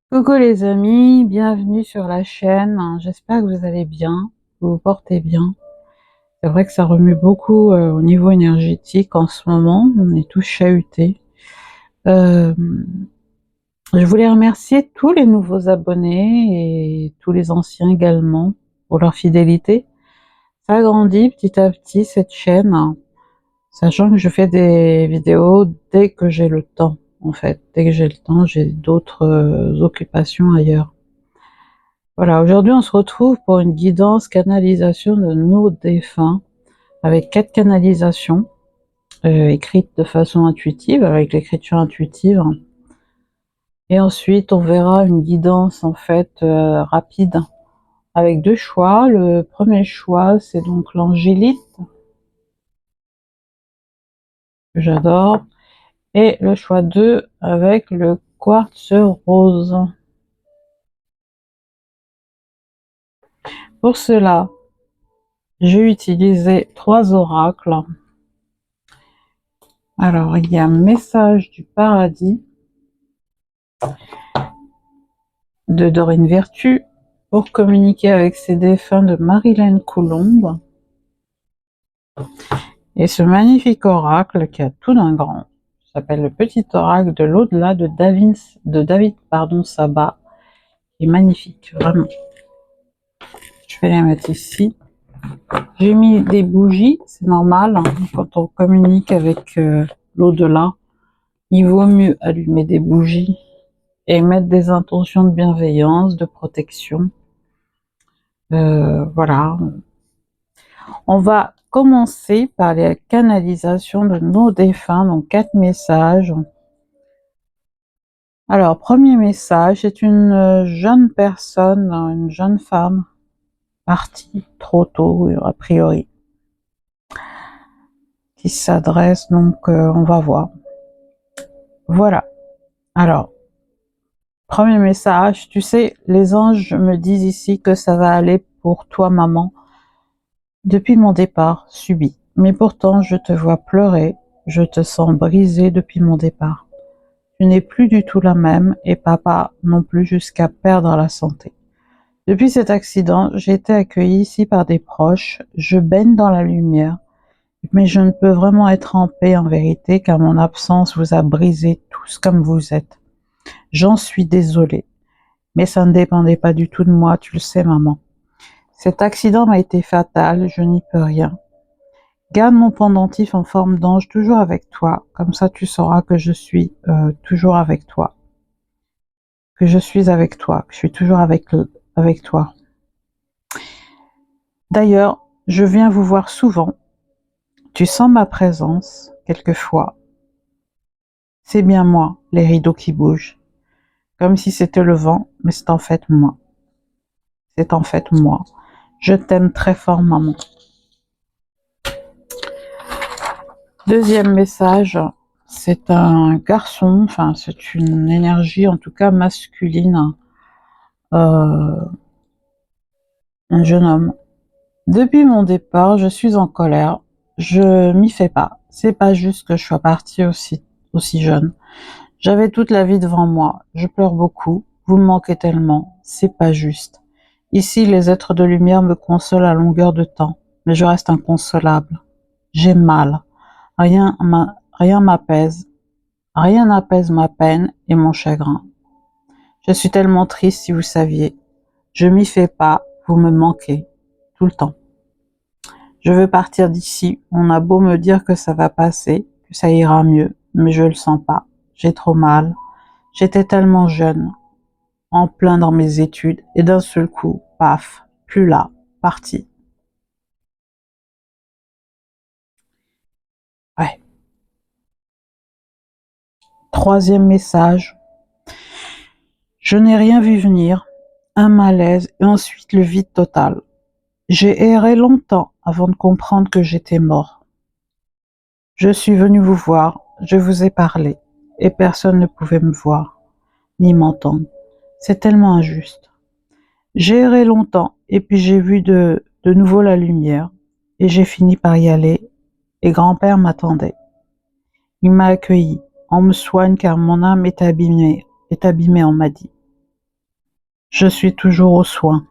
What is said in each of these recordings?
Coucou les amis, bienvenue sur la chaîne. J'espère que vous allez bien, que vous vous portez bien. C'est vrai que ça remue beaucoup au niveau énergétique en ce moment, on est tous chahutés. Euh, je voulais remercier tous les nouveaux abonnés et tous les anciens également pour leur fidélité. Ça grandit petit à petit cette chaîne, sachant que je fais des vidéos dès que j'ai le temps. En fait, dès que j'ai le temps, j'ai d'autres occupations ailleurs. Voilà, aujourd'hui on se retrouve pour une guidance canalisation de nos défunts avec 4 canalisations écrites de façon intuitive, avec l'écriture intuitive. Et ensuite on verra une guidance en fait rapide avec 2 choix. Le premier choix c'est donc l'angélite, que j'adore, et le choix 2 avec le quartz rose. Pour cela, j'ai utilisé 3 oracles. Alors, il y a Message du Paradis de Dorine Vertu pour communiquer avec ses défunts de Marilyn Coulombe. Et ce magnifique oracle qui a tout d'un grand s'appelle le Petit Oracle de l'au-delà de David Sabat. Il est magnifique, vraiment. Je vais les mettre ici. J'ai mis des bougies, c'est normal, hein, quand on communique avec l'au-delà. Il vaut mieux allumer des bougies et mettre des intentions de bienveillance, de protection. Voilà. On va commencer par les canalisations de nos défunts, donc 4 messages. Alors, premier message, c'est une jeune personne, une jeune femme, partie trop tôt, a priori, qui s'adresse, donc on va voir. Voilà. Alors, premier message, tu sais, les anges me disent ici que ça va aller pour toi, maman, depuis mon départ subit. Mais pourtant, je te vois pleurer, je te sens brisée depuis mon départ. Tu n'es plus du tout la même, et papa non plus, jusqu'à perdre la santé. Depuis cet accident, j'ai été accueillie ici par des proches, je baigne dans la lumière, mais je ne peux vraiment être en paix en vérité, car mon absence vous a brisé tous comme vous êtes. J'en suis désolée, mais ça ne dépendait pas du tout de moi, tu le sais, maman. Cet accident m'a été fatal, je n'y peux rien. Garde mon pendentif en forme d'ange toujours avec toi, comme ça tu sauras que je suis toujours avec toi. Que je suis avec toi, que je suis toujours avec toi. D'ailleurs, je viens vous voir souvent. Tu sens ma présence, quelquefois. C'est bien moi, les rideaux qui bougent. Comme si c'était le vent, mais c'est en fait moi. C'est en fait moi. Je t'aime très fort, maman. Deuxième message, c'est un garçon, enfin c'est une énergie en tout cas masculine, un jeune homme. Depuis mon départ, je suis en colère. Je m'y fais pas. C'est pas juste que je sois partie aussi jeune. J'avais toute la vie devant moi. Je pleure beaucoup. Vous me manquez tellement. C'est pas juste. Ici, les êtres de lumière me consolent à longueur de temps, mais je reste inconsolable. J'ai mal. Rien m'apaise. Rien n'apaise ma peine et mon chagrin. Je suis tellement triste si vous saviez. Je m'y fais pas. Vous me manquez. Tout le temps. Je veux partir d'ici, on a beau me dire que ça va passer, que ça ira mieux, mais je le sens pas. J'ai trop mal. J'étais tellement jeune, en plein dans mes études, et d'un seul coup, paf, plus là, parti. Ouais. Troisième message. Je n'ai rien vu venir, un malaise, et ensuite le vide total. J'ai erré longtemps avant de comprendre que j'étais mort. Je suis venu vous voir, je vous ai parlé, et personne ne pouvait me voir, ni m'entendre. C'est tellement injuste. J'ai erré longtemps, et puis j'ai vu de nouveau la lumière, et j'ai fini par y aller, et grand-père m'attendait. Il m'a accueilli, on me soigne car mon âme est abîmée, on m'a dit. Je suis toujours aux soins.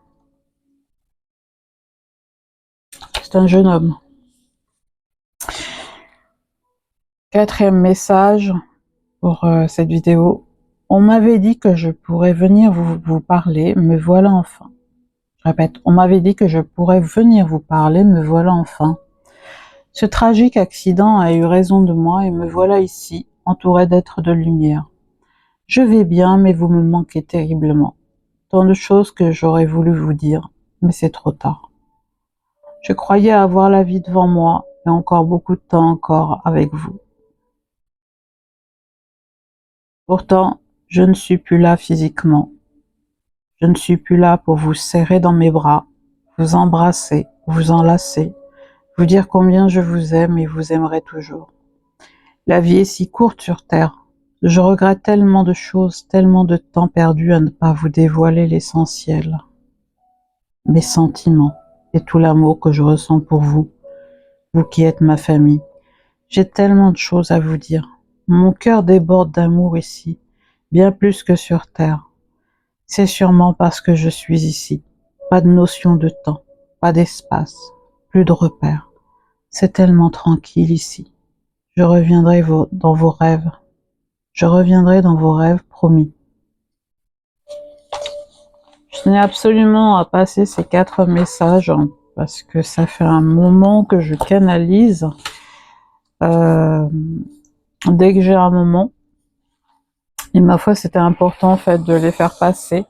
C'est un jeune homme. Quatrième message pour cette vidéo. On m'avait dit que je pourrais venir vous parler, me voilà enfin. Je répète, on m'avait dit que je pourrais venir vous parler, me voilà enfin. Ce tragique accident a eu raison de moi et me voilà ici, entouré d'êtres de lumière. Je vais bien, mais vous me manquez terriblement. Tant de choses que j'aurais voulu vous dire, mais c'est trop tard. Je croyais avoir la vie devant moi et encore beaucoup de temps encore avec vous. Pourtant, je ne suis plus là physiquement. Je ne suis plus là pour vous serrer dans mes bras, vous embrasser, vous enlacer, vous dire combien je vous aime et vous aimerai toujours. La vie est si courte sur Terre. Je regrette tellement de choses, tellement de temps perdu à ne pas vous dévoiler l'essentiel. Mes sentiments et tout l'amour que je ressens pour vous, vous qui êtes ma famille. J'ai tellement de choses à vous dire. Mon cœur déborde d'amour ici, bien plus que sur Terre. C'est sûrement parce que je suis ici. Pas de notion de temps, pas d'espace, plus de repères. C'est tellement tranquille ici. Je reviendrai dans vos rêves. Je reviendrai dans vos rêves, promis. Je tenais absolument à passer ces 4 messages parce que ça fait un moment que je canalise. Dès que j'ai un moment, et ma foi c'était important en fait de les faire passer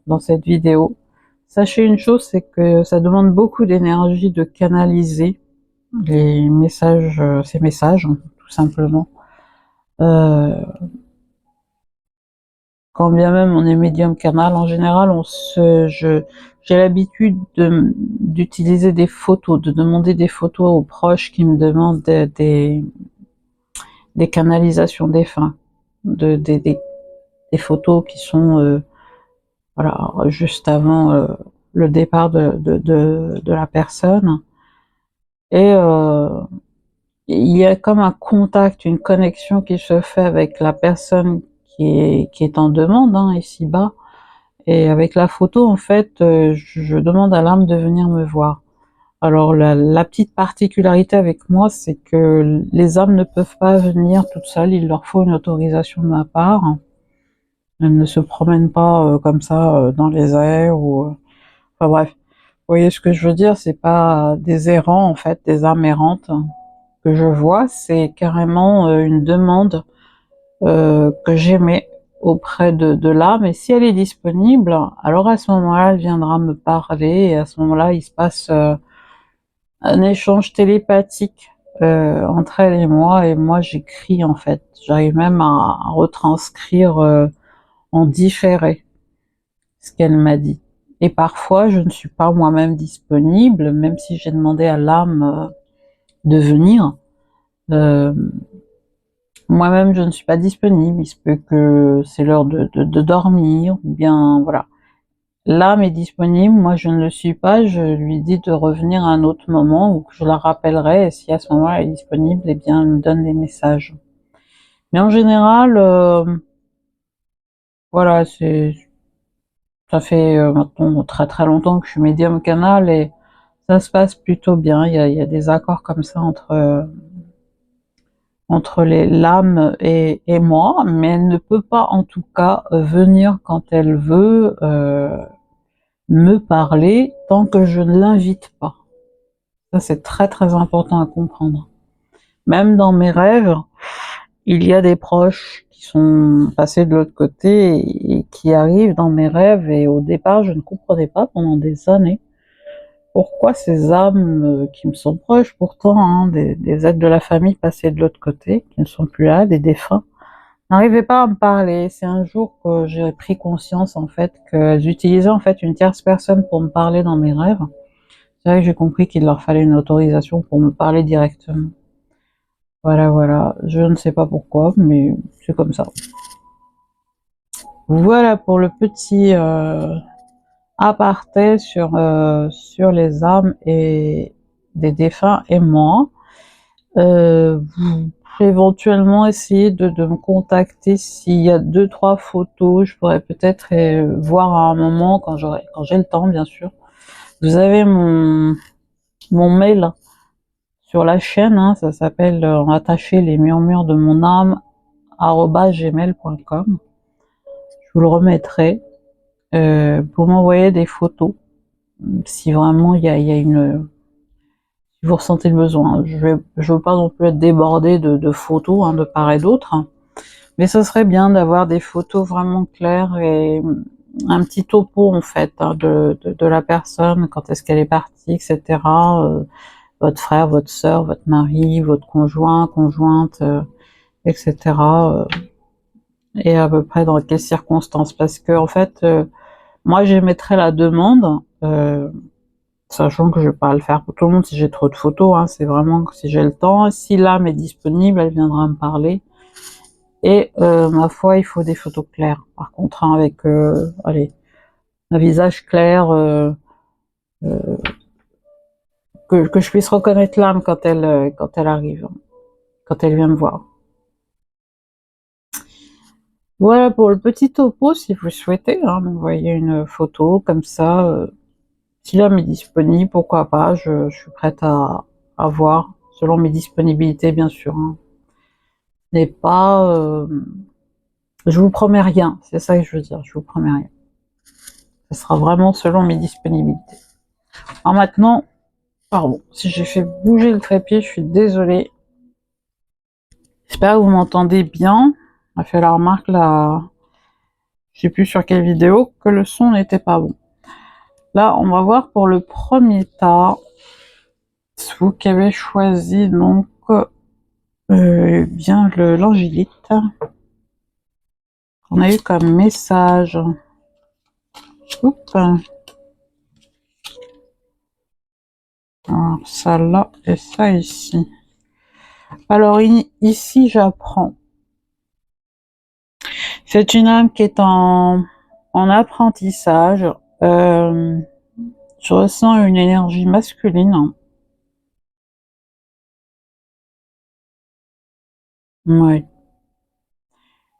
dans cette vidéo. Sachez une chose, c'est que ça demande beaucoup d'énergie de canaliser les messages, ces messages, tout simplement. Quand bien même on est médium canal, en général, j'ai l'habitude d'utiliser des photos, de demander des photos aux proches qui me demandent des canalisations défunts, des photos qui sont voilà, juste avant le départ de la personne. Et il y a comme un contact, une connexion qui se fait avec la personne qui est en demande, ici-bas. Et avec la photo, en fait, je demande à l'âme de venir me voir. Alors la petite particularité avec moi, c'est que les âmes ne peuvent pas venir toutes seules, il leur faut une autorisation de ma part. Elles ne se promènent pas comme ça dans les airs ou enfin bref. Vous voyez ce que je veux dire, c'est pas des errants en fait, des âmes errantes que je vois, c'est carrément une demande que j'émets auprès de l'âme, et si elle est disponible, alors à ce moment-là, elle viendra me parler, et à ce moment-là, il se passe un échange télépathique entre elle et moi j'écris en fait, j'arrive même à retranscrire en différé ce qu'elle m'a dit. Et parfois, je ne suis pas moi-même disponible, même si j'ai demandé à l'âme de venir. Moi-même, je ne suis pas disponible, il se peut que c'est l'heure de dormir, ou bien, voilà. L'âme est disponible, moi je ne le suis pas, je lui dis de revenir à un autre moment, ou que je la rappellerai, et si à ce moment-là elle est disponible, eh bien, elle me donne des messages. Mais en général, voilà, ça fait maintenant très très longtemps que je suis médium canal, et ça se passe plutôt bien, il y a des accords comme ça entre l'âme et moi, mais elle ne peut pas en tout cas venir quand elle veut me parler tant que je ne l'invite pas. Ça c'est très très important à comprendre. Même dans mes rêves, il y a des proches qui sont passés de l'autre côté et qui arrivent dans mes rêves, et au départ je ne comprenais pas pendant des années pourquoi ces âmes qui me sont proches pourtant, des êtres de la famille passés de l'autre côté, qui ne sont plus là, des défunts, n'arrivaient pas à me parler. C'est un jour que j'ai pris conscience en fait qu'elles utilisaient en fait une tierce personne pour me parler dans mes rêves. C'est vrai que j'ai compris qu'il leur fallait une autorisation pour me parler directement. Voilà, voilà. Je ne sais pas pourquoi, mais c'est comme ça. Voilà pour le petit aparté sur les âmes et des défunts et moi. éventuellement essayer de me contacter s'il y a 2-3 photos. Je pourrais peut-être voir à un moment quand j'ai le temps, bien sûr. Vous avez mon mail sur la chaîne, hein, ça s'appelle en attaché les murmures de mon âme @gmail.com. Je vous le remettrai pour m'envoyer des photos si vraiment il y a une si vous ressentez le besoin. Je veux pas non plus être débordée de photos, hein, de part et d'autre, mais ce serait bien d'avoir des photos vraiment claires et un petit topo en fait, hein, de la personne, quand est-ce qu'elle est partie, etc. Votre frère, votre sœur, votre mari, votre conjoint, conjointe, etc. Et à peu près dans quelles circonstances. Parce que en fait, moi j'émettrais la demande, sachant que je vais pas le faire pour tout le monde si j'ai trop de photos, hein, c'est vraiment que si j'ai le temps. Si l'âme est disponible, elle viendra me parler. Et ma foi, il faut des photos claires. Par contre, hein, avec allez, un visage clair, que je puisse reconnaître l'âme quand elle arrive, quand elle vient me voir. Voilà pour le petit topo, si vous souhaitez, hein, m'envoyer une photo comme ça. Si l'âme est disponible, pourquoi pas, je suis prête à voir, selon mes disponibilités, bien sûr. Hein. Ce n'est pas... je vous promets rien, c'est ça que je veux dire, je vous promets rien. Ce sera vraiment selon mes disponibilités. Alors maintenant, pardon, si j'ai fait bouger le trépied, je suis désolée. J'espère que vous m'entendez bien. On a fait la remarque là, je sais plus sur quelle vidéo, que le son n'était pas bon. Là, on va voir pour le premier tas. C'est vous qui avez choisi donc bien l'angélite. On a eu comme message. Oups. Alors ça là et ça ici. Alors ici j'apprends. C'est une âme qui est en apprentissage. Je ressens une énergie masculine. Ouais.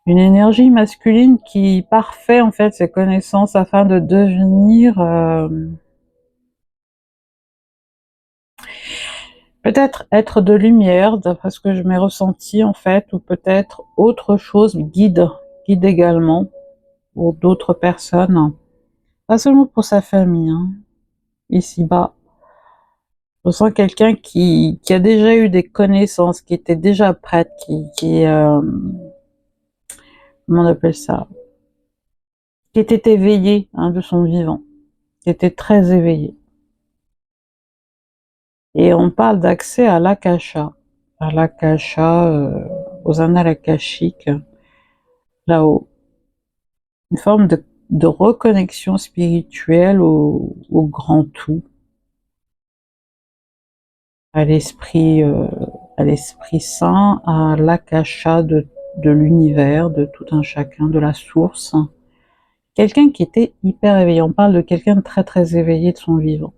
Une énergie masculine qui parfait en fait ses connaissances afin de devenir peut-être être de lumière, d'après ce que je m'ai ressenti en fait, ou peut-être autre chose, guide également pour d'autres personnes, pas seulement pour sa famille, hein, ici-bas. Je ressens quelqu'un qui a déjà eu des connaissances, qui était déjà prête, comment on appelle ça, qui était éveillé, hein, de son vivant, qui était très éveillé. Et on parle d'accès à l'akasha, aux annales akashiques, là-haut. Une forme de reconnexion spirituelle au grand tout, à l'esprit saint, à l'akasha de l'univers, de tout un chacun, de la source. Quelqu'un qui était hyper éveillé. On parle de quelqu'un de très très éveillé de son vivant.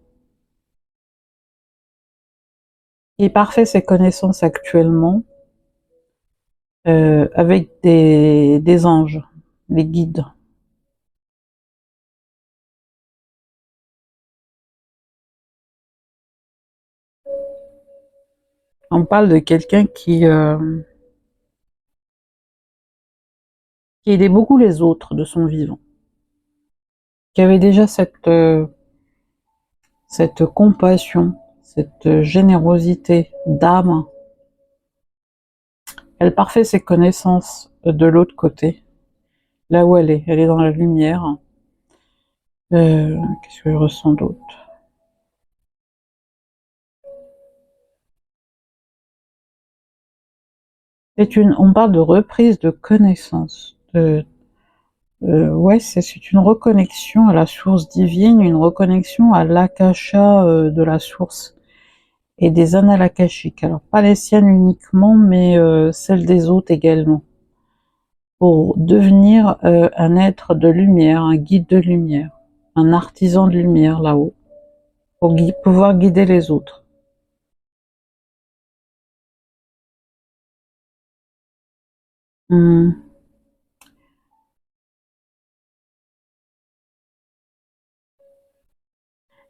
Il parfait ses connaissances actuellement avec des anges, des guides. On parle de quelqu'un qui aidait beaucoup les autres de son vivant, qui avait déjà cette compassion, cette générosité d'âme. Elle parfait ses connaissances de l'autre côté, là où elle est dans la lumière. Qu'est-ce que je ressens d'autre? On parle de reprise de connaissances, ouais, c'est une reconnexion à la source divine, une reconnexion à l'akasha de la source et des annales akashiques. Alors pas les siennes uniquement, mais celles des autres également. Pour devenir un être de lumière, un guide de lumière, un artisan de lumière là-haut, pour pouvoir guider les autres. Hmm.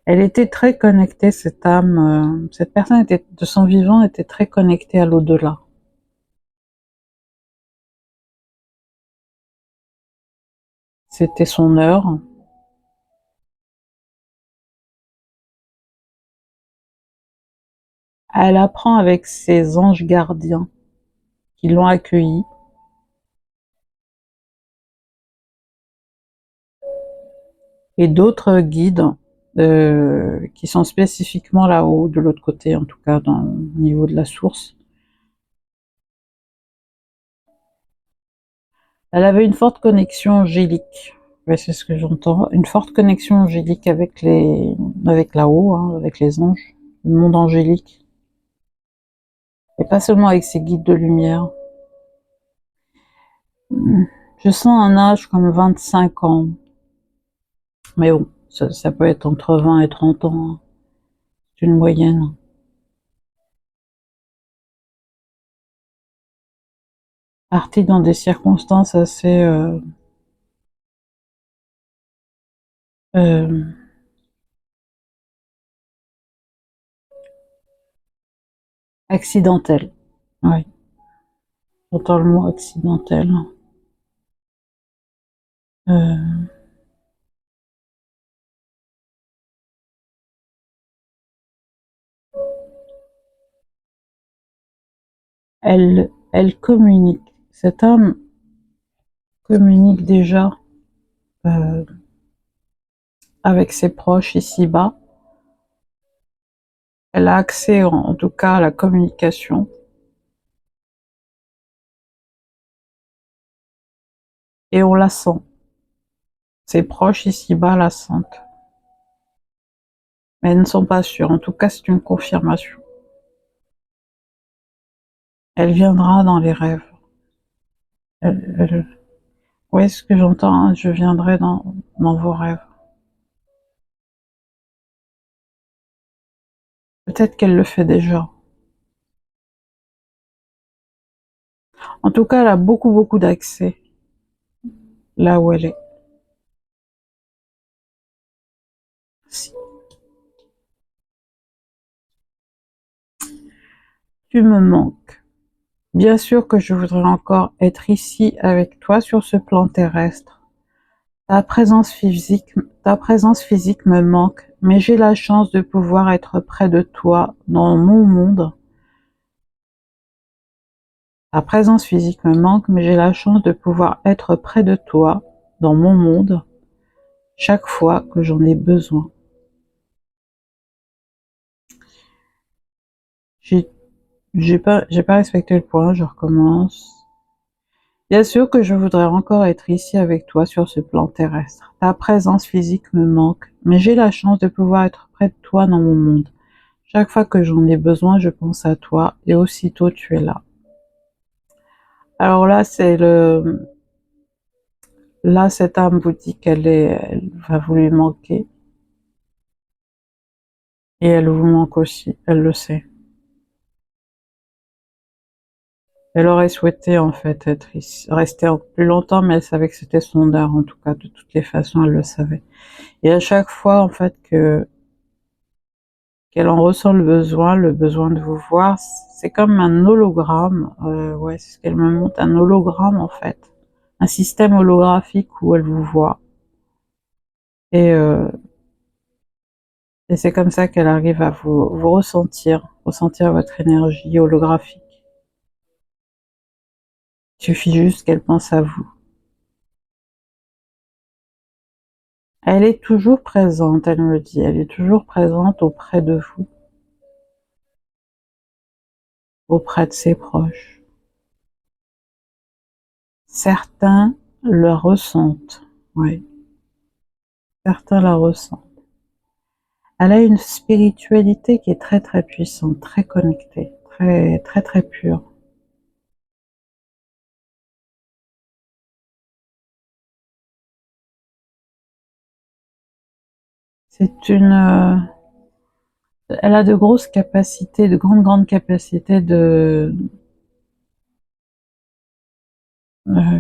Elle était très connectée, cette âme, cette personne était, de son vivant, était très connectée à l'au-delà. C'était son heure. Elle apprend avec ses anges gardiens qui l'ont accueillie et d'autres guides qui sont spécifiquement là-haut, de l'autre côté, en tout cas, au niveau de la source. Elle avait une forte connexion angélique. Ouais, c'est ce que j'entends. Une forte connexion angélique avec là-haut, hein, avec les anges, le monde angélique. Et pas seulement avec ses guides de lumière. Je sens un âge comme 25 ans. Mais bon, ça peut être entre 20 et 30 ans. Hein. C'est une moyenne. Partie dans des circonstances assez euh, accidentelles. Oui, j'entends le mot accidentel. Euh, elle communique. Cet homme communique déjà euh, avec ses proches ici-bas. Elle a accès en tout cas à la communication et on la sent. Ses proches ici-bas la sentent. Mais elles ne sont pas sûres. En tout cas, c'est une confirmation. Elle viendra dans les rêves. Oui, ce que j'entends, hein, je viendrai dans vos rêves. Peut-être qu'elle le fait déjà. En tout cas, elle a beaucoup, beaucoup d'accès là où elle est. Si tu me manques, bien sûr que je voudrais encore être ici avec toi sur ce plan terrestre. Ta présence physique me manque, mais j'ai la chance de pouvoir être près de toi dans mon monde. Ta présence physique me manque, mais j'ai la chance de pouvoir être près de toi dans mon monde chaque fois que j'en ai besoin. J'ai j'ai pas respecté le point, je recommence. Bien sûr que je voudrais encore être ici avec toi sur ce plan terrestre. Ta présence physique me manque, mais j'ai la chance de pouvoir être près de toi dans mon monde. Chaque fois que j'en ai besoin, je pense à toi et aussitôt tu es là. Alors là, là, cette âme vous dit elle va vous lui manquer et elle vous manque aussi, elle le sait. Elle aurait souhaité en fait être ici, rester plus longtemps, mais elle savait que c'était son heure en tout cas, de toutes les façons, elle le savait. Et à chaque fois en fait que qu'elle en ressent le besoin de vous voir, c'est comme un hologramme, ouais, c'est ce qu'elle me montre, un hologramme en fait, un système holographique où elle vous voit. Et, euh, et c'est comme ça qu'elle arrive à vous ressentir votre énergie holographique. Il suffit juste qu'elle pense à vous. Elle est toujours présente, elle me dit, elle est toujours présente auprès de vous, auprès de ses proches. Certains le ressentent, oui, certains la ressentent. Elle a une spiritualité qui est très très puissante, très connectée, très très très pure. C'est elle a de grosses capacités, de grandes capacités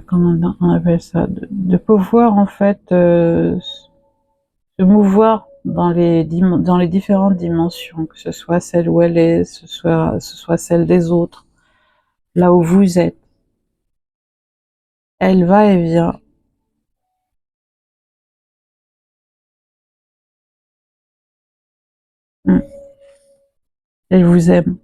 comment on appelle ça, de pouvoir en fait se mouvoir dans les différentes dimensions, que ce soit celle où elle est, ce soit celle des autres, là où vous êtes. Elle va et vient. Mm. Elle vous aime.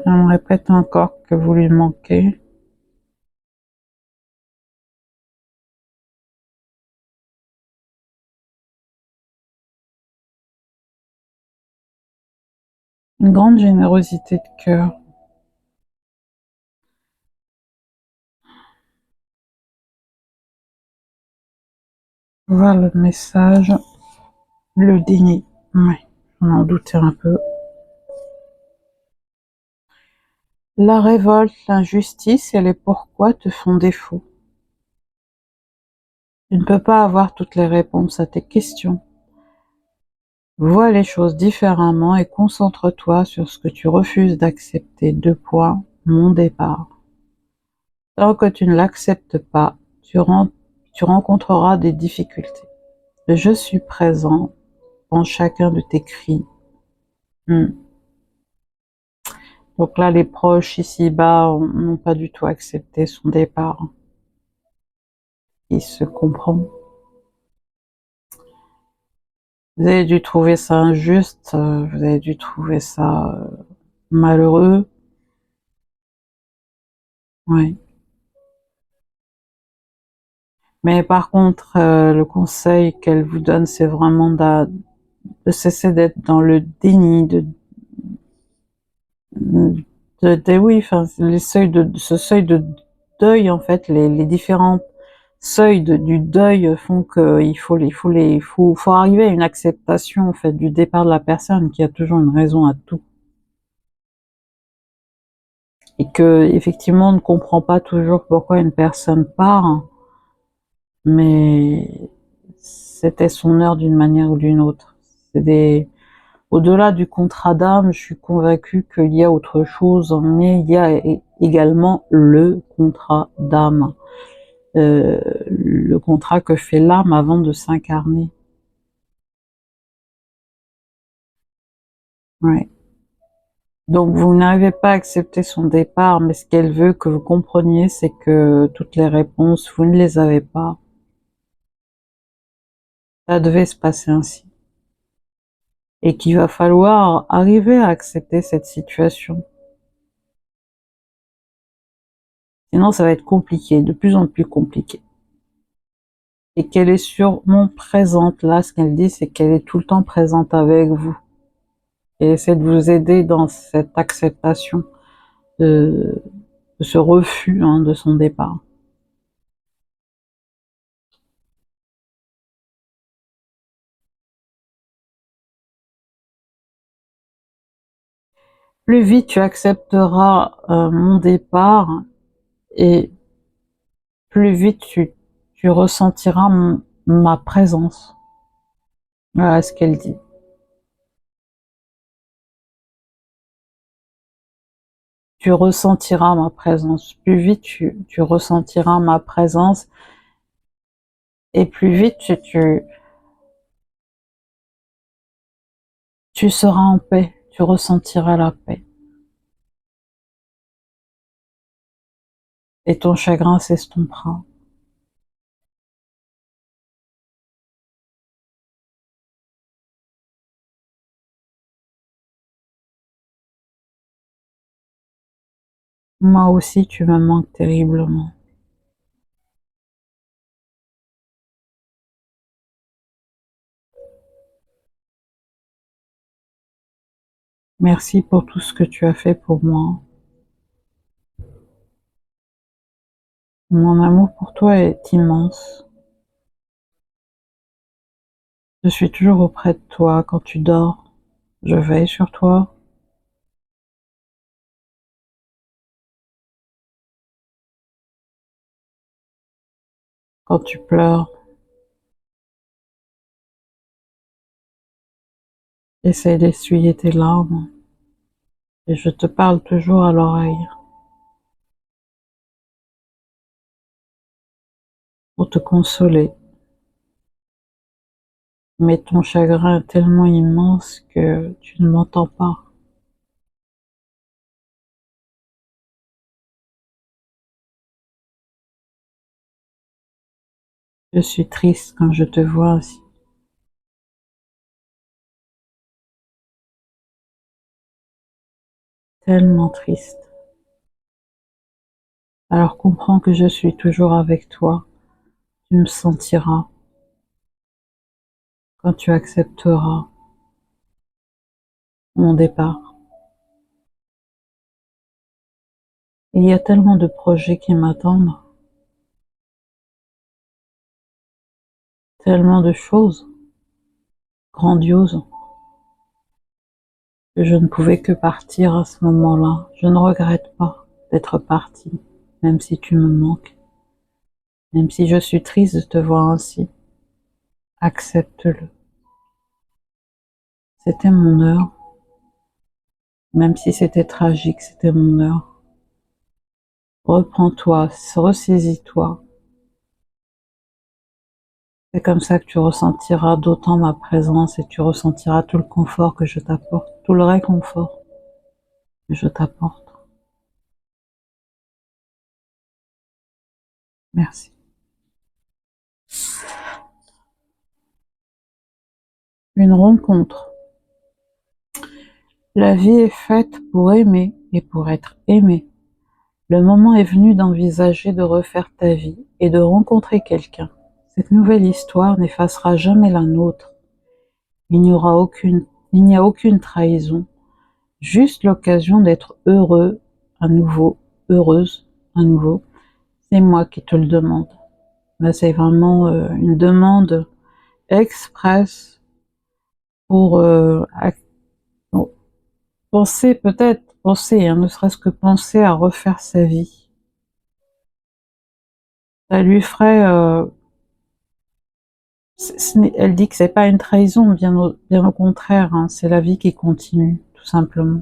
Elle me répète encore que vous lui manquez. Une grande générosité de cœur. Voir le message, le déni. Oui, on en doutait un peu. La révolte, l'injustice et les pourquoi te font défaut. Tu ne peux pas avoir toutes les réponses à tes questions. Vois les choses différemment et concentre-toi sur ce que tu refuses d'accepter. Deux points, mon départ. Tant que tu ne l'acceptes pas, tu rencontreras des difficultés. Je suis présent dans chacun de tes cris. Hmm. Donc là, les proches ici-bas n'ont pas du tout accepté son départ. Il se comprend. Vous avez dû trouver ça injuste, vous avez dû trouver ça malheureux. Oui. Mais par contre, le conseil qu'elle vous donne, c'est vraiment de cesser d'être dans le déni, oui, enfin, ce seuil de deuil, en fait, les différents seuils du deuil font que faut arriver à une acceptation, en fait, du départ de la personne, qui a toujours une raison à tout. Et que, effectivement, on ne comprend pas toujours pourquoi une personne part, mais c'était son heure d'une manière ou d'une autre. Au-delà du contrat d'âme, je suis convaincue qu'il y a autre chose, mais il y a également le contrat d'âme, le contrat que fait l'âme avant de s'incarner. Ouais. Donc vous n'arrivez pas à accepter son départ, mais ce qu'elle veut que vous compreniez, c'est que toutes les réponses, vous ne les avez pas. Ça devait se passer ainsi. Et qu'il va falloir arriver à accepter cette situation. Sinon, ça va être compliqué, de plus en plus compliqué. Et qu'elle est sûrement présente. Là, ce qu'elle dit, c'est qu'elle est tout le temps présente avec vous. Et essaie de vous aider dans cette acceptation de, de ce refus de son départ. Plus vite tu accepteras mon départ, et plus vite tu ressentiras ma présence. Voilà ce qu'elle dit. Tu ressentiras ma présence. Plus vite tu ressentiras ma présence, et plus vite tu seras en paix. Tu ressentiras la paix. Et ton chagrin s'estompera. Moi aussi, tu me manques terriblement. Merci pour tout ce que tu as fait pour moi. Mon amour pour toi est immense. Je suis toujours auprès de toi quand tu dors. Je veille sur toi. Quand tu pleures, Essaye d'essuyer tes larmes et je te parle toujours à l'oreille pour te consoler. Mais ton chagrin est tellement immense que tu ne m'entends pas. Je suis triste quand je te vois ainsi. Tellement triste. Alors comprends que je suis toujours avec toi. Tu me sentiras quand tu accepteras mon départ. Il y a tellement de projets qui m'attendent, tellement de choses grandioses que je ne pouvais que partir à ce moment-là. Je ne regrette pas d'être partie, même si tu me manques, même si je suis triste de te voir ainsi. Accepte-le. C'était mon heure, même si c'était tragique, c'était mon heure. Reprends-toi, ressaisis-toi. C'est comme ça que tu ressentiras d'autant ma présence et tu ressentiras tout le confort que je t'apporte, tout le réconfort que je t'apporte. Merci. Une rencontre. La vie est faite pour aimer et pour être aimée. Le moment est venu d'envisager de refaire ta vie et de rencontrer quelqu'un. Cette nouvelle histoire n'effacera jamais la nôtre. Il n'y a aucune trahison, juste l'occasion d'être heureux à nouveau, heureuse à nouveau. C'est moi qui te le demande. Là, c'est vraiment une demande express pour penser, peut-être penser, hein, ne serait-ce que penser à refaire sa vie. Ça lui ferait... elle dit que c'est pas une trahison, bien au contraire, hein, c'est la vie qui continue, tout simplement.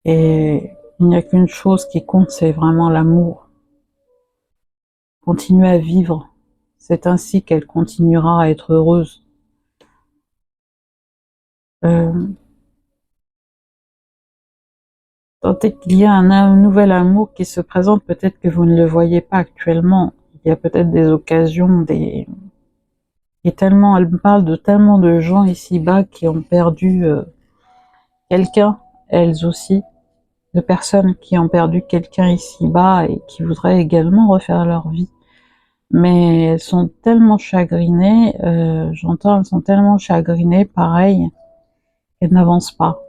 Et il n'y a qu'une chose qui compte, c'est vraiment l'amour. Continuer à vivre. C'est ainsi qu'elle continuera à être heureuse. Tant qu'il y a un nouvel amour qui se présente, peut-être que vous ne le voyez pas actuellement. Il y a peut-être des occasions, et tellement, elle me parle de tellement de gens ici-bas qui ont perdu quelqu'un, elles aussi, de personnes qui ont perdu quelqu'un ici-bas et qui voudraient également refaire leur vie. Mais elles sont tellement chagrinées, j'entends, elles sont tellement chagrinées, pareil, elles n'avancent pas.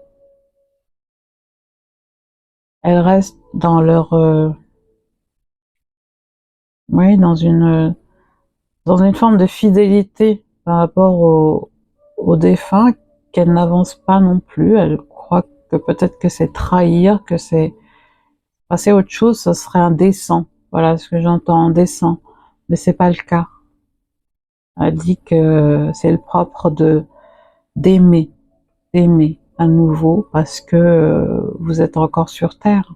Elles restent dans leur... oui, dans une forme de fidélité par rapport au défunt, qu'elles n'avancent pas non plus. Elles croient que peut-être que c'est trahir, que c'est passer à autre chose, ça serait indécent. Voilà ce que j'entends, indécent. Mais c'est pas le cas. Elle dit que c'est le propre d'aimer à nouveau parce que vous êtes encore sur Terre.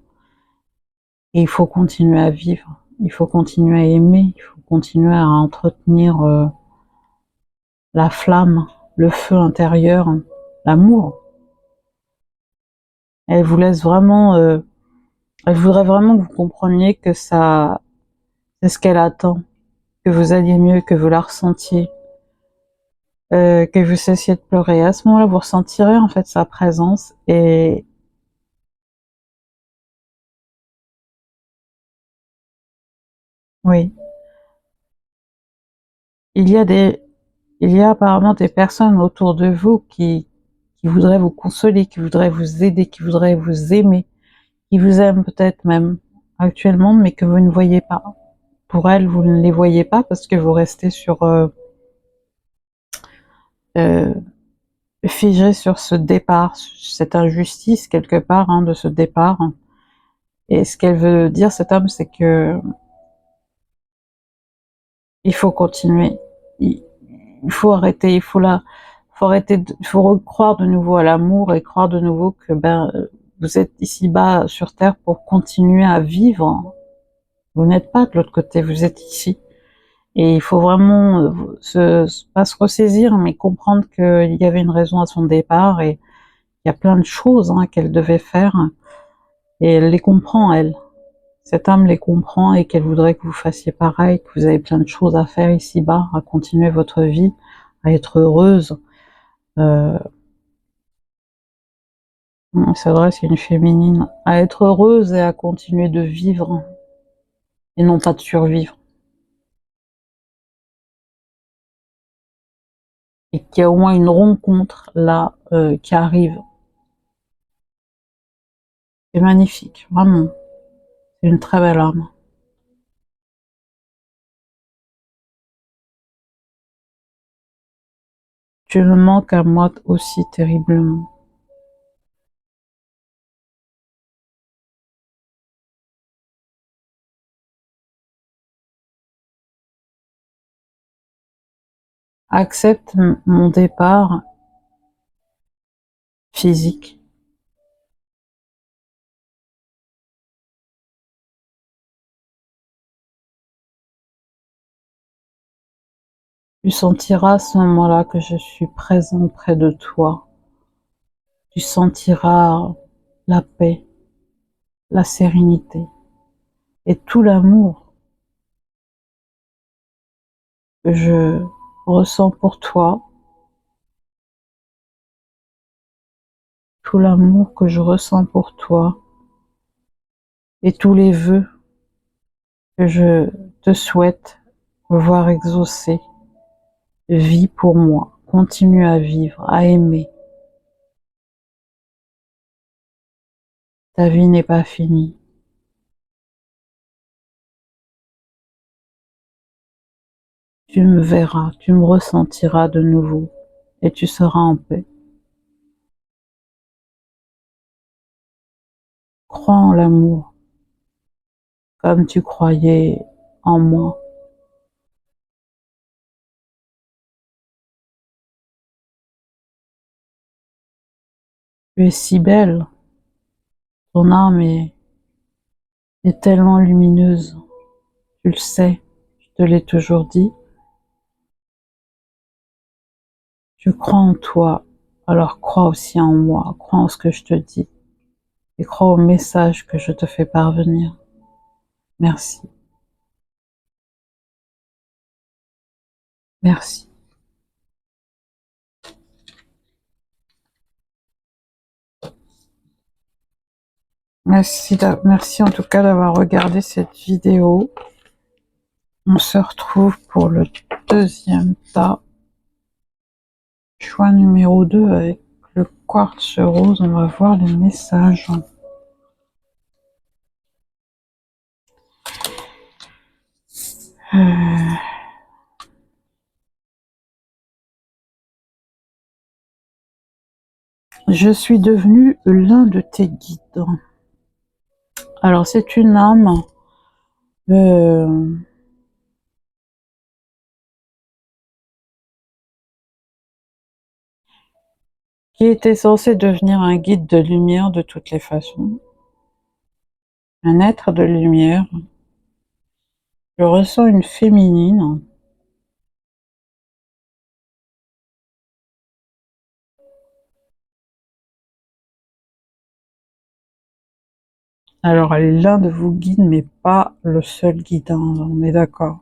Et il faut continuer à vivre, il faut continuer à aimer, il faut continuer à entretenir la flamme, le feu intérieur, l'amour. Elle vous laisse vraiment, elle voudrait vraiment que vous compreniez que ça, c'est ce qu'elle attend, que vous alliez mieux, que vous la ressentiez, que vous cessiez de pleurer. À ce moment-là, vous ressentirez en fait sa présence et oui, il y a apparemment des personnes autour de vous qui voudraient vous consoler, qui voudraient vous aider, qui voudraient vous aimer, qui vous aiment peut-être même actuellement, mais que vous ne voyez pas. Pour elles, vous ne les voyez pas parce que vous restez sur euh, figé sur ce départ, cette injustice quelque part hein, de ce départ. Et ce qu'elle veut dire, cet homme, c'est que il faut continuer. il faut arrêter, il faut croire de nouveau à l'amour et croire de nouveau que vous êtes ici-bas sur Terre pour continuer à vivre. Vous n'êtes pas de l'autre côté, vous êtes ici. Et il faut vraiment pas se ressaisir, mais comprendre qu'il y avait une raison à son départ et il y a plein de choses qu'elle devait faire et elle les comprend, elle. Cette âme les comprend et qu'elle voudrait que vous fassiez pareil, que vous avez plein de choses à faire ici-bas, à continuer votre vie, à être heureuse. C'est vrai, c'est une féminine. À être heureuse et à continuer de vivre et non pas de survivre. Et qu'il y a au moins une rencontre là qui arrive. C'est magnifique, vraiment. C'est une très belle âme. Tu me manques à moi aussi terriblement. Accepte mon départ physique. Tu sentiras à ce moment-là que je suis présent près de toi. Tu sentiras la paix, la sérénité et tout l'amour que je ressens pour toi, tout l'amour que je ressens pour toi et tous les vœux que je te souhaite voir exaucer. Vis pour moi, continue à vivre, à aimer. Ta vie n'est pas finie. Tu me verras, tu me ressentiras de nouveau et tu seras en paix. Crois en l'amour comme tu croyais en moi. Tu es si belle, ton âme est tellement lumineuse, tu le sais, je te l'ai toujours dit. Je crois en toi, alors crois aussi en moi, crois en ce que je te dis et crois au message que je te fais parvenir. Merci. Merci. Merci en tout cas d'avoir regardé cette vidéo. On se retrouve pour le deuxième tas. Choix numéro 2 avec le quartz rose. On va voir les messages. Je suis devenu l'un de tes guides. Alors c'est une âme qui était censé devenir un guide de lumière de toutes les façons. Un être de lumière. Je ressens une féminine. Alors elle est l'un de vos guides, mais pas le seul guide, on est d'accord.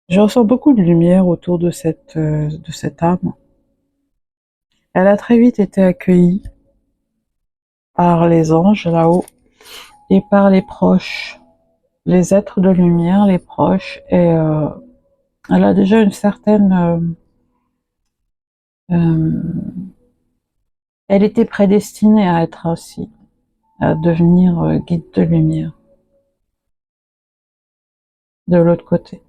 Je ressens beaucoup de lumière autour de cette âme. Elle a très vite été accueillie par les anges là-haut et par les proches, les êtres de lumière, les proches, et elle a déjà une certaine... elle était prédestinée à être ainsi, à devenir guide de lumière, de l'autre côté.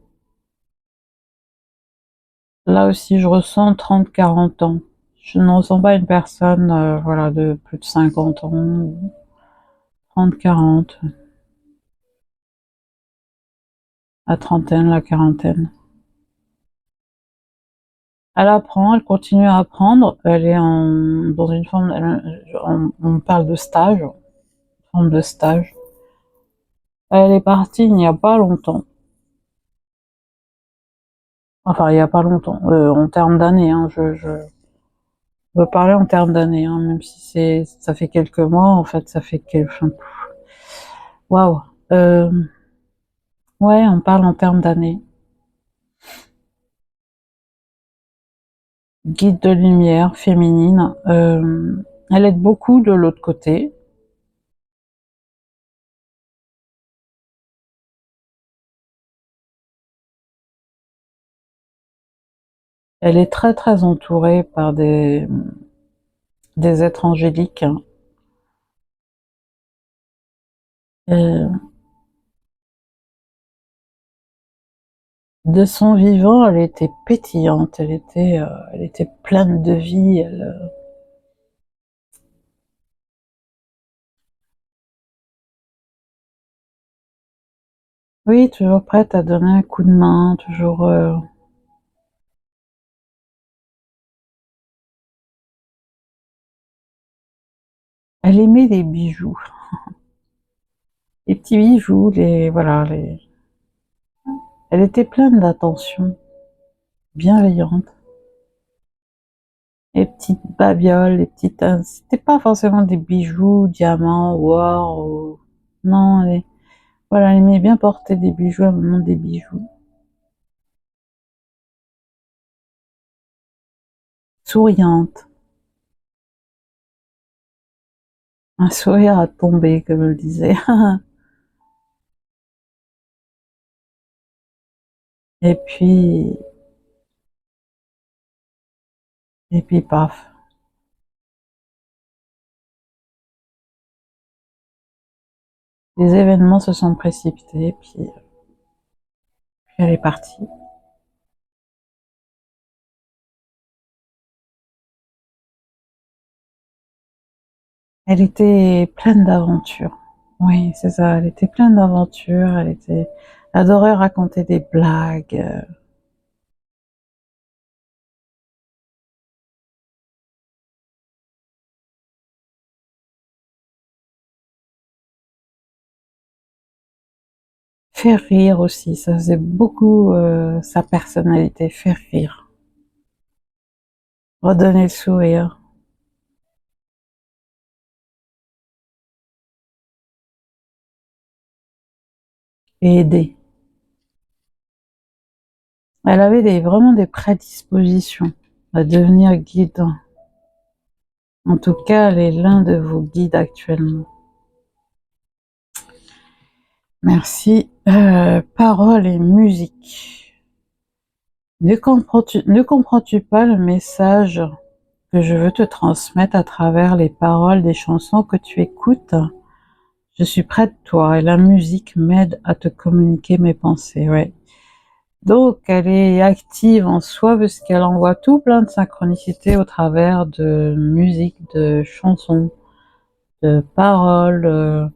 Là aussi, je ressens 30-40 ans. Je ne ressens pas une personne voilà, de plus de 50 ans, 30-40. la trentaine, la quarantaine. Elle apprend, elle continue à apprendre, elle est dans une forme, on parle de stage, forme de stage. Elle est partie il n'y a pas longtemps. Enfin, il n'y a pas longtemps, en termes d'années, hein, je veux parler en termes d'années, hein, même si ça fait quelques mois, en fait, ça fait waouh. Euh, ouais, on parle en termes d'années. Guide de lumière féminine. Elle aide beaucoup de l'autre côté. Elle est très très entourée par des êtres angéliques. Euh, de son vivant, elle était pétillante, elle était pleine de vie. Oui, toujours prête à donner un coup de main, toujours. Elle aimait les bijoux, les petits bijoux, les voilà, les. Elle était pleine d'attention, bienveillante. Les petites babioles, les petites. C'était pas forcément des bijoux, diamants ou or. Non, voilà, elle aimait bien porter des bijoux à un moment des bijoux. Souriante, un sourire à tomber, comme elle disait. Et puis, et puis, paf, les événements se sont précipités, puis elle est partie. Elle était pleine d'aventures. Oui, c'est ça. Elle était pleine d'aventures. Elle adorait raconter des blagues. Faire rire aussi. Ça faisait beaucoup sa personnalité. Faire rire. Redonner le sourire. Et aider. Elle avait vraiment des prédispositions à devenir guide. En tout cas, elle est l'un de vos guides actuellement. Merci. Paroles et musique. Ne comprends-tu pas le message que je veux te transmettre à travers les paroles des chansons que tu écoutes? Je suis près de toi et la musique m'aide à te communiquer mes pensées. Ouais. Donc, elle est active en soi parce qu'elle envoie tout plein de synchronicité au travers de musique, de chansons, de paroles.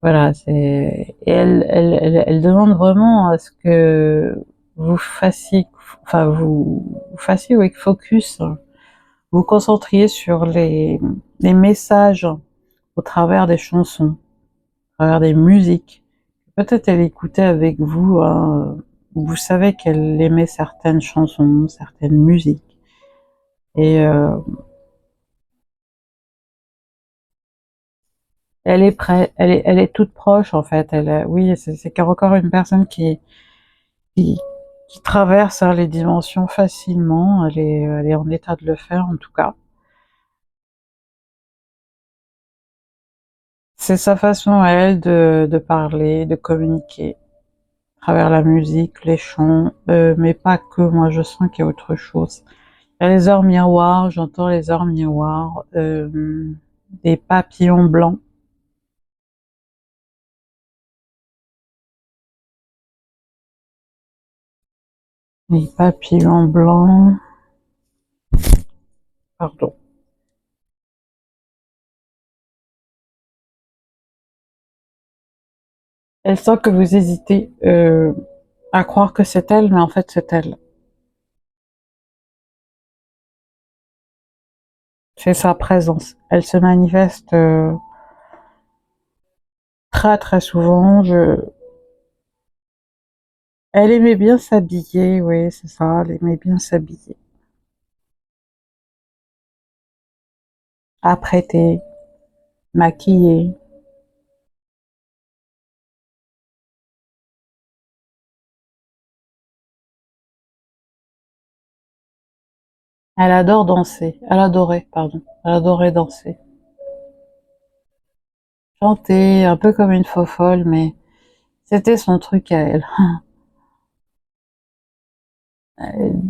Voilà, et elle demande vraiment à ce que vous fassiez, enfin vous fassiez oui, focus, vous concentriez sur les messages au travers des chansons, au travers des musiques. Peut-être elle écoutait avec vous, hein, vous savez qu'elle aimait certaines chansons, certaines musiques, et elle est prête, elle est toute proche en fait. Oui, c'est encore une personne qui, qui traverse hein, les dimensions facilement. Elle est en état de le faire en tout cas. C'est sa façon à elle de parler, de communiquer à travers la musique, les chants, mais pas que. Moi, je sens qu'il y a autre chose. Il y a les heures miroirs, j'entends les heures miroirs, des papillons blancs. Les papillons blancs, pardon. Elle sent que vous hésitez à croire que c'est elle, mais en fait c'est elle. C'est sa présence. Elle se manifeste très très souvent. Elle aimait bien s'habiller, oui, c'est ça, elle aimait bien s'habiller. Apprêter, maquiller. Elle adore danser. Elle adorait, pardon. Elle adorait danser. Chanter, un peu comme une fofolle, mais c'était son truc à elle.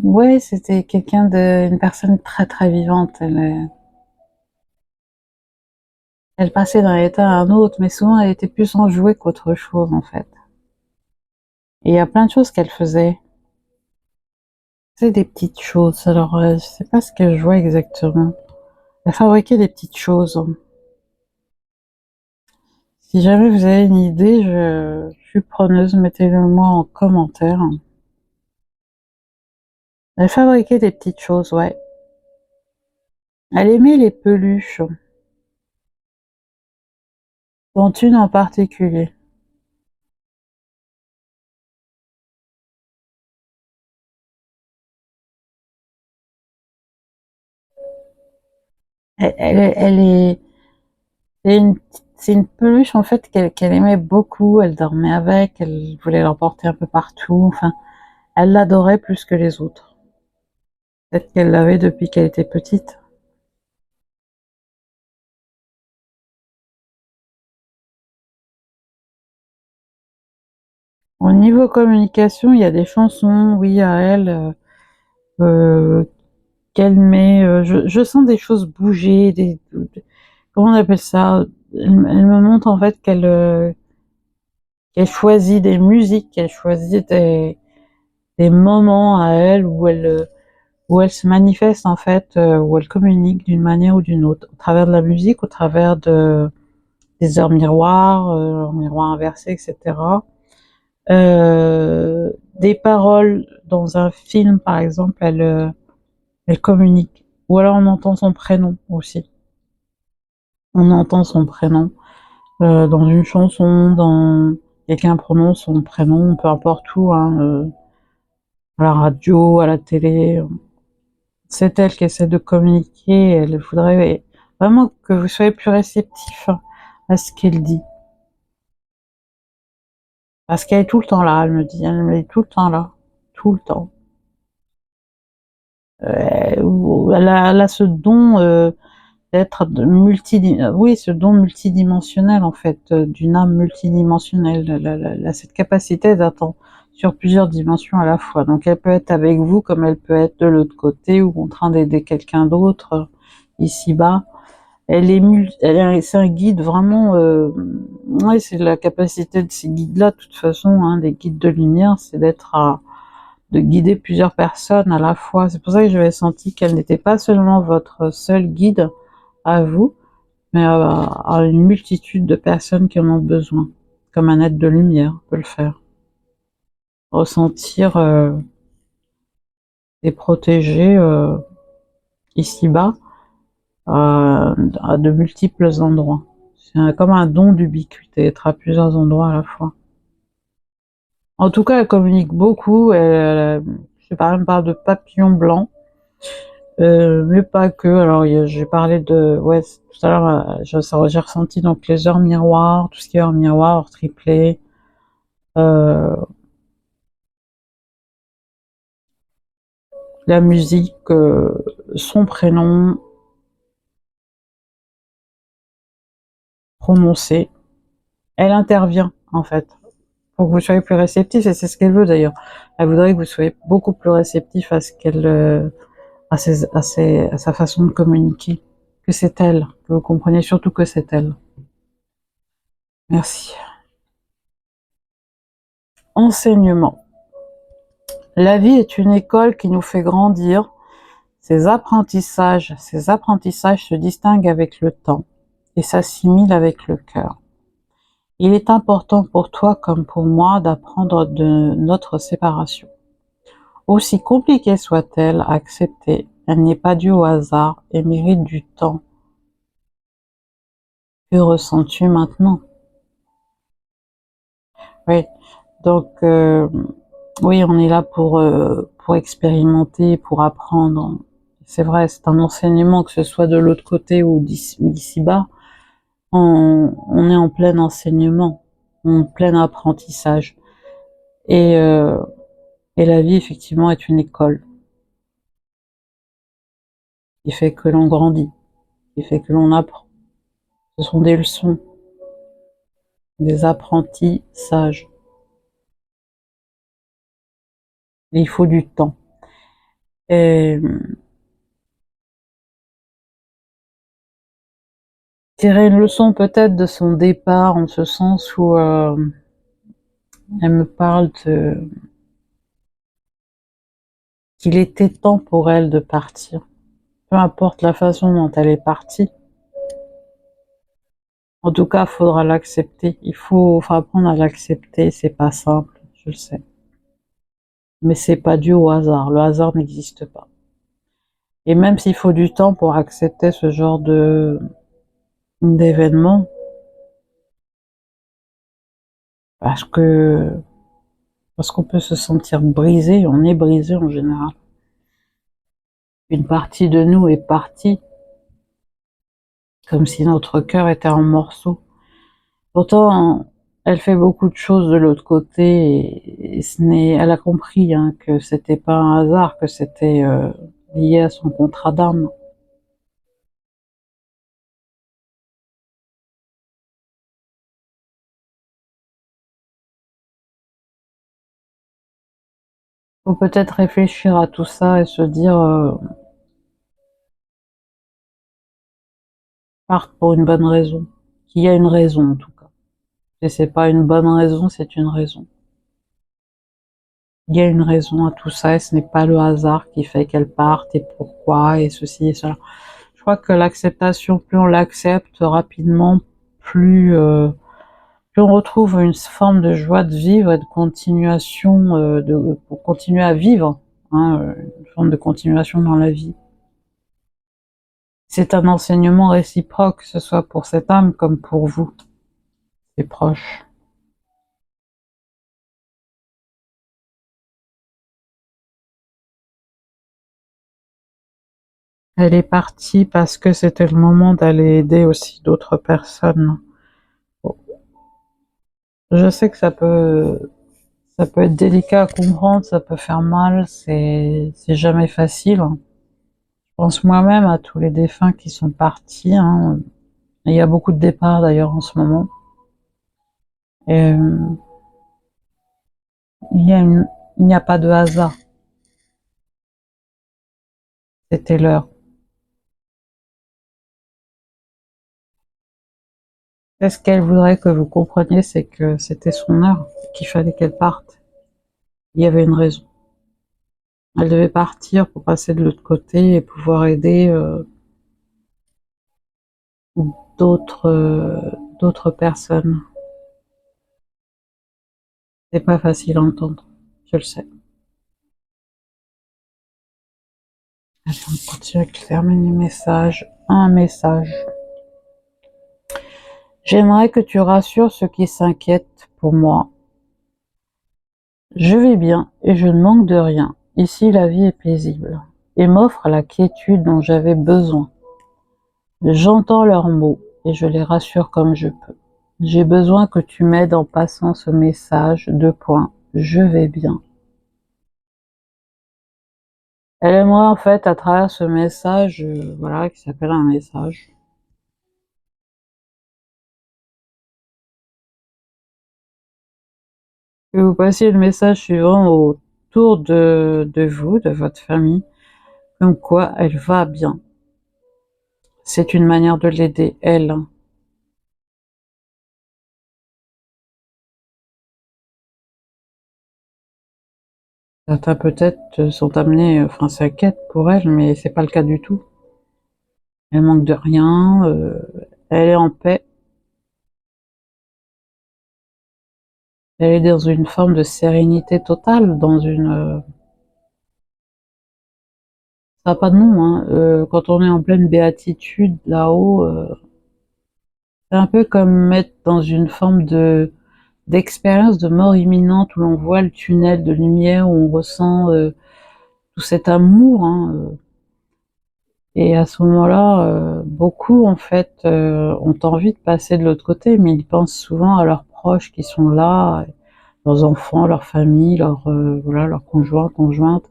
Ouais, c'était une personne très très vivante. Elle passait d'un état à un autre, mais souvent elle était plus enjouée qu'autre chose en fait. Et il y a plein de choses qu'elle faisait. C'est des petites choses. Alors, je sais pas ce que je vois exactement. Elle fabriquait des petites choses. Si jamais vous avez une idée, je suis preneuse. Mettez-le moi en commentaire. Elle fabriquait des petites choses, ouais. Elle aimait les peluches, dont une en particulier. Elle est, c'est une peluche en fait qu'elle aimait beaucoup. Elle dormait avec, elle voulait l'emporter un peu partout. Enfin, elle l'adorait plus que les autres. Peut-être qu'elle l'avait depuis qu'elle était petite. Au niveau communication, il y a des chansons, oui, à elle, euh, qu'elle met. Je sens des choses bouger, comment on appelle ça? Elle me montre en fait qu'elle choisit des musiques, qu'elle choisit des moments à elle où elle se manifeste en fait, où elle communique d'une manière ou d'une autre, au travers de la musique, au travers des heures miroirs inversés, etc. Des paroles dans un film, par exemple, elle communique. Ou alors on entend son prénom aussi. On entend son prénom dans une chanson, dans quelqu'un prononce son prénom, peu importe où, hein, à la radio, à la télé. C'est elle qui essaie de communiquer. Elle voudrait vraiment que vous soyez plus réceptif à ce qu'elle dit. Parce qu'elle est tout le temps là, elle me dit. Elle est tout le temps là. Tout le temps. Elle a ce don d'être oui, ce don multidimensionnel en fait, d'une âme multidimensionnelle. Elle a cette capacité d'être sur plusieurs dimensions à la fois. Donc elle peut être avec vous comme elle peut être de l'autre côté ou en train d'aider quelqu'un d'autre ici-bas. C'est un guide vraiment. Ouais, c'est la capacité de ces guides-là, de toute façon, hein, des guides de lumière, c'est de guider plusieurs personnes à la fois. C'est pour ça que j'avais senti qu'elle n'était pas seulement votre seul guide à vous, mais à une multitude de personnes qui en ont besoin, comme un être de lumière peut le faire. Ressentir et protéger ici-bas à de multiples endroits. C'est comme un don d'ubiquité, être à plusieurs endroits à la fois. En tout cas, elle communique beaucoup. Je sais pas, elle me parle de papillons blancs, mais pas que. Alors, j'ai parlé de, ouais, tout à l'heure, j'ai ressenti donc les heures miroirs, tout ce qui est heures miroirs, heures triplées, euh, la musique, son prénom prononcé. Elle intervient en fait pour que vous soyez plus réceptif et c'est ce qu'elle veut d'ailleurs. Elle voudrait que vous soyez beaucoup plus réceptif à ce qu'elle, à sa façon de communiquer, que c'est elle, que vous compreniez surtout que c'est elle. Merci. Enseignement. La vie est une école qui nous fait grandir. Ces apprentissages se distinguent avec le temps et s'assimilent avec le cœur. Il est important pour toi comme pour moi d'apprendre de notre séparation. Aussi compliquée soit-elle à accepter, elle n'est pas due au hasard et mérite du temps. Que ressens-tu maintenant? Oui, donc oui, on est là pour expérimenter, pour apprendre. C'est vrai, c'est un enseignement, que ce soit de l'autre côté ou d'ici-bas, on est en plein enseignement, en plein apprentissage. Et, euh, et la vie, effectivement, est une école qui fait que l'on grandit, qui fait que l'on apprend. Ce sont des leçons, des apprentissages. Et il faut du temps. Et tirer une leçon peut-être de son départ, en ce sens où elle me parle qu'il était temps pour elle de partir. Peu importe la façon dont elle est partie. En tout cas, il faudra l'accepter. Faut apprendre à l'accepter. C'est pas simple, je le sais. Mais c'est pas dû au hasard. Le hasard n'existe pas. Et même s'il faut du temps pour accepter ce genre d'événement, parce que parce qu'on peut se sentir brisé, on est brisé en général. Une partie de nous est partie, comme si notre cœur était en morceaux. Pourtant, elle fait beaucoup de choses de l'autre côté et elle a compris que c'était pas un hasard, que c'était lié à son contrat d'âme. Faut peut-être réfléchir à tout ça et se dire parte pour une bonne raison. Qu'il y a une raison en tout cas. Si c'est pas une bonne raison, c'est une raison. Il y a une raison à tout ça et ce n'est pas le hasard qui fait qu'elle parte et pourquoi et ceci et cela. Je crois que l'acceptation, plus on l'accepte rapidement, plus plus on retrouve une forme de joie de vivre et de continuation, pour continuer à vivre, une forme de continuation dans la vie. C'est un enseignement réciproque, que ce soit pour cette âme comme pour vous, les proches. Elle est partie parce que c'était le moment d'aller aider aussi d'autres personnes. Bon, je sais que ça peut être délicat à comprendre, ça peut faire mal, c'est jamais facile. Je pense moi-même à tous les défunts qui sont partis. Il y a beaucoup de départs d'ailleurs en ce moment. Et, il n'y a pas de hasard. C'était l'heure. Et ce qu'elle voudrait que vous compreniez, c'est que c'était son heure, qu'il fallait qu'elle parte. Il y avait une raison. Elle devait partir pour passer de l'autre côté et pouvoir aider d'autres personnes. C'est pas facile à entendre, je le sais. Allez, on continue avec le terminer message. Un message. J'aimerais que tu rassures ceux qui s'inquiètent pour moi. Je vais bien et je ne manque de rien. Ici, la vie est paisible et m'offre la quiétude dont j'avais besoin. J'entends leurs mots et je les rassure comme je peux. J'ai besoin que tu m'aides en passant ce message. Je vais bien. Elle aimerait en fait, à travers ce message, voilà, qui s'appelle un message, que vous passiez le message suivant autour de vous, de votre famille, comme quoi elle va bien. C'est une manière de l'aider, elle. Certains peut-être sont amenés, enfin s'inquiètent pour elle, mais c'est pas le cas du tout. Elle manque de rien, elle est en paix. Elle est dans une forme de sérénité totale, dans une... ça n'a pas de nom, hein. Quand on est en pleine béatitude, là-haut, c'est un peu comme mettre dans une forme de d'expérience de mort imminente où l'on voit le tunnel de lumière, où on ressent tout cet amour, hein. Et à ce moment-là, beaucoup, en fait, ont envie de passer de l'autre côté, mais ils pensent souvent à leurs proches qui sont là, leurs enfants, leur famille, voilà, leurs conjoints, conjointes,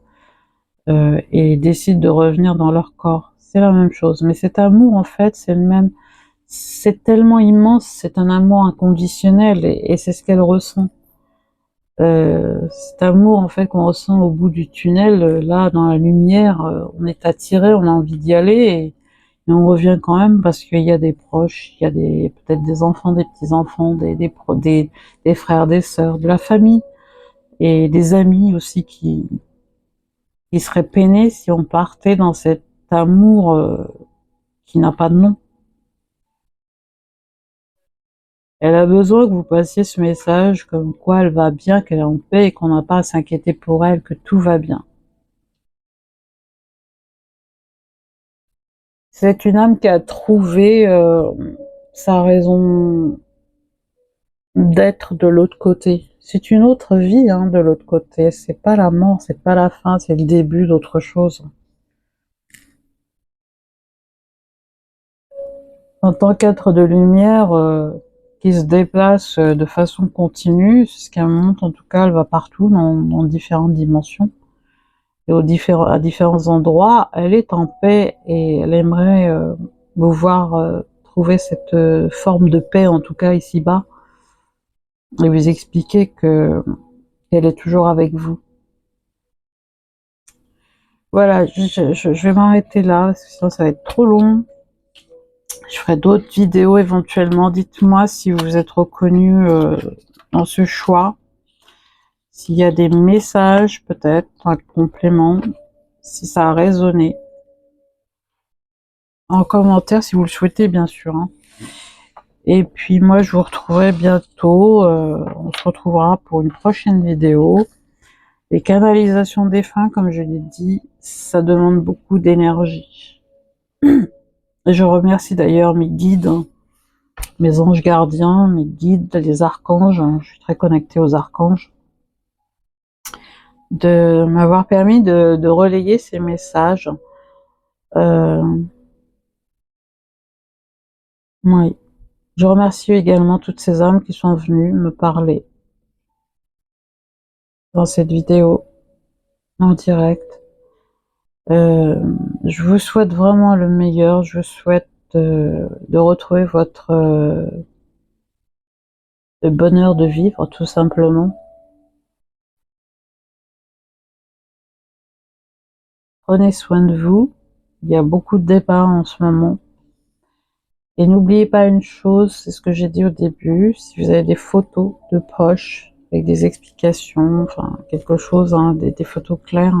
et décident de revenir dans leur corps. C'est la même chose. Mais cet amour, en fait, c'est le même. C'est tellement immense, c'est un amour inconditionnel, et c'est ce qu'elle ressent. Cet amour, en fait, qu'on ressent au bout du tunnel, là, dans la lumière, on est attiré, on a envie d'y aller, et on revient quand même parce qu'il y a des proches, il y a peut-être des enfants, des petits-enfants, des frères, des sœurs, de la famille, et des amis aussi qui seraient peinés si on partait dans cet amour qui n'a pas de nom. Elle a besoin que vous passiez ce message comme quoi elle va bien, qu'elle est en paix et qu'on n'a pas à s'inquiéter pour elle, que tout va bien. C'est une âme qui a trouvé sa raison d'être de l'autre côté. C'est une autre vie, hein, de l'autre côté. C'est pas la mort, c'est pas la fin, c'est le début d'autre chose. En tant qu'être de lumière qui se déplace de façon continue, c'est ce qu'elle montre, en tout cas, elle va partout dans différentes dimensions et à différents endroits. Elle est en paix et elle aimerait vous voir trouver cette forme de paix, en tout cas ici-bas, et vous expliquer qu'elle est toujours avec vous. Voilà, je vais m'arrêter là, parce que sinon ça va être trop long. Je ferai d'autres vidéos éventuellement. Dites-moi si vous êtes reconnu dans ce choix. S'il y a des messages peut-être, un complément, si ça a résonné. En commentaire si vous le souhaitez, bien sûr, hein. Et puis moi je vous retrouverai bientôt. On se retrouvera pour une prochaine vidéo. Les canalisations des défunts, comme je l'ai dit, ça demande beaucoup d'énergie. Je remercie d'ailleurs mes guides, mes anges gardiens, mes guides, les archanges. Je suis très connectée aux archanges, de m'avoir permis de relayer ces messages. Oui. Je remercie également toutes ces âmes qui sont venues me parler dans cette vidéo en direct. Je vous souhaite vraiment le meilleur. Je vous souhaite de retrouver votre le bonheur de vivre, tout simplement. Prenez soin de vous. Il y a beaucoup de départs en ce moment. Et n'oubliez pas une chose, c'est ce que j'ai dit au début, si vous avez des photos de poche avec des explications, enfin quelque chose, hein, des photos claires,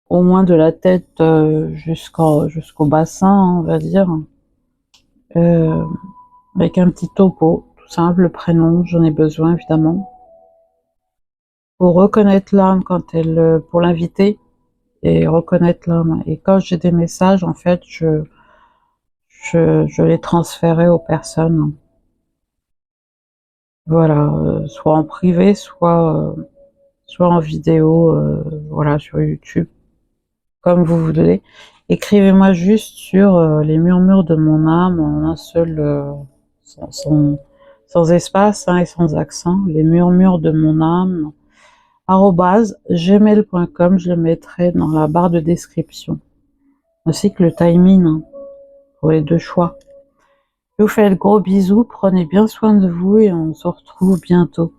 au moins de la tête jusqu'au bassin, hein, on va dire, avec un petit topo, tout simple, le prénom, j'en ai besoin évidemment, pour reconnaître l'âme quand elle, pour l'inviter, et reconnaître l'âme. Et quand j'ai des messages, en fait, je les transférais aux personnes. Voilà, soit en privé, soit en vidéo, voilà, sur YouTube, comme vous voulez. Écrivez-moi juste sur les murmures de mon âme, en un seul, sans espace, hein, et sans accent, les murmures de mon âme, @gmail.com, je le mettrai dans la barre de description, ainsi que le timing, hein, pour les deux choix. Je vous fais de gros bisous, prenez bien soin de vous et on se retrouve bientôt.